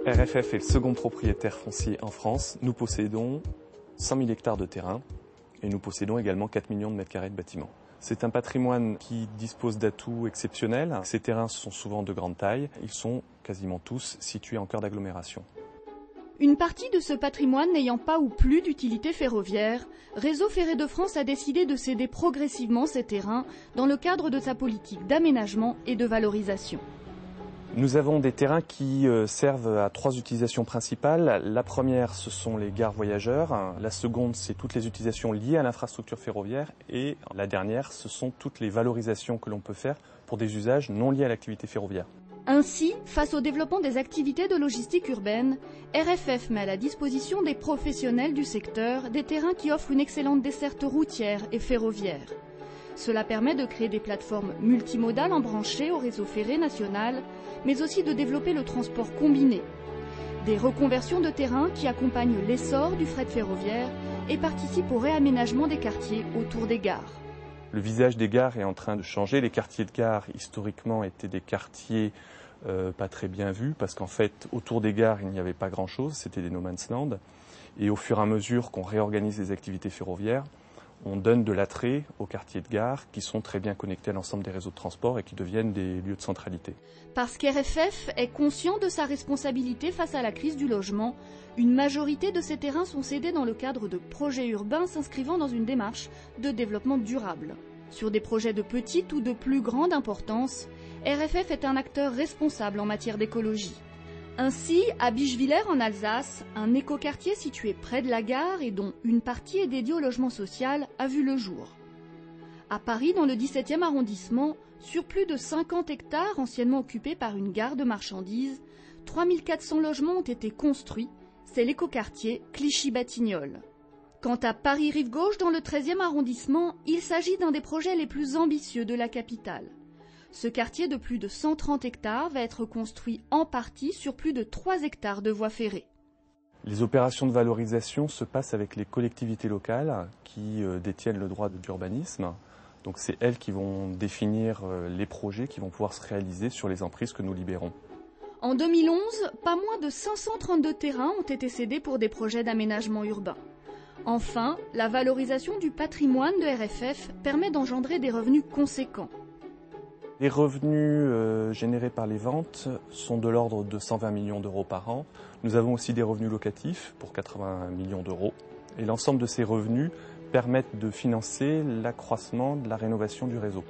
RFF est le second propriétaire foncier en France. Nous possédons 100 000 hectares de terrain et nous possédons également 4 millions de mètres carrés de bâtiments. C'est un patrimoine qui dispose d'atouts exceptionnels. Ces terrains sont souvent de grande taille. Ils sont quasiment tous situés en cœur d'agglomération. Une partie de ce patrimoine n'ayant pas ou plus d'utilité ferroviaire, Réseau Ferré de France a décidé de céder progressivement ces terrains dans le cadre de sa politique d'aménagement et de valorisation. Nous avons des terrains qui servent à 3 utilisations principales. La première, ce sont les gares voyageurs. La seconde, c'est toutes les utilisations liées à l'infrastructure ferroviaire. Et la dernière, ce sont toutes les valorisations que l'on peut faire pour des usages non liés à l'activité ferroviaire. Ainsi, face au développement des activités de logistique urbaine, RFF met à la disposition des professionnels du secteur des terrains qui offrent une excellente desserte routière et ferroviaire. Cela permet de créer des plateformes multimodales embranchées au réseau ferré national, mais aussi de développer le transport combiné. Des reconversions de terrains qui accompagnent l'essor du fret ferroviaire et participent au réaménagement des quartiers autour des gares. Le visage des gares est en train de changer. Les quartiers de gare, historiquement, étaient des quartiers pas très bien vus, parce qu'en fait, autour des gares, il n'y avait pas grand-chose, c'était des no man's land. Et au fur et à mesure qu'on réorganise les activités ferroviaires, on donne de l'attrait aux quartiers de gare qui sont très bien connectés à l'ensemble des réseaux de transport et qui deviennent des lieux de centralité. Parce qu'RFF est conscient de sa responsabilité face à la crise du logement, une majorité de ces terrains sont cédés dans le cadre de projets urbains s'inscrivant dans une démarche de développement durable. Sur des projets de petite ou de plus grande importance, RFF est un acteur responsable en matière d'écologie. Ainsi, à Bischwiller en Alsace, un écoquartier situé près de la gare et dont une partie est dédiée au logement social a vu le jour. À Paris, dans le 17e arrondissement, sur plus de 50 hectares anciennement occupés par une gare de marchandises, 3400 logements ont été construits. C'est l'écoquartier Clichy-Batignolles. Quant à Paris-Rive-Gauche, dans le 13e arrondissement, il s'agit d'un des projets les plus ambitieux de la capitale. Ce quartier de plus de 130 hectares va être construit en partie sur plus de 3 hectares de voies ferrées. Les opérations de valorisation se passent avec les collectivités locales qui détiennent le droit d'urbanisme. Donc c'est elles qui vont définir les projets qui vont pouvoir se réaliser sur les emprises que nous libérons. En 2011, pas moins de 532 terrains ont été cédés pour des projets d'aménagement urbain. Enfin, la valorisation du patrimoine de RFF permet d'engendrer des revenus conséquents. Les revenus générés par les ventes sont de l'ordre de 120 millions d'euros par an. Nous avons aussi des revenus locatifs pour 80 millions d'euros. Et l'ensemble de ces revenus permettent de financer l'accroissement de la rénovation du réseau.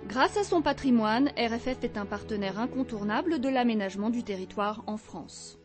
Grâce à son patrimoine, RFF est un partenaire incontournable de l'aménagement du territoire en France.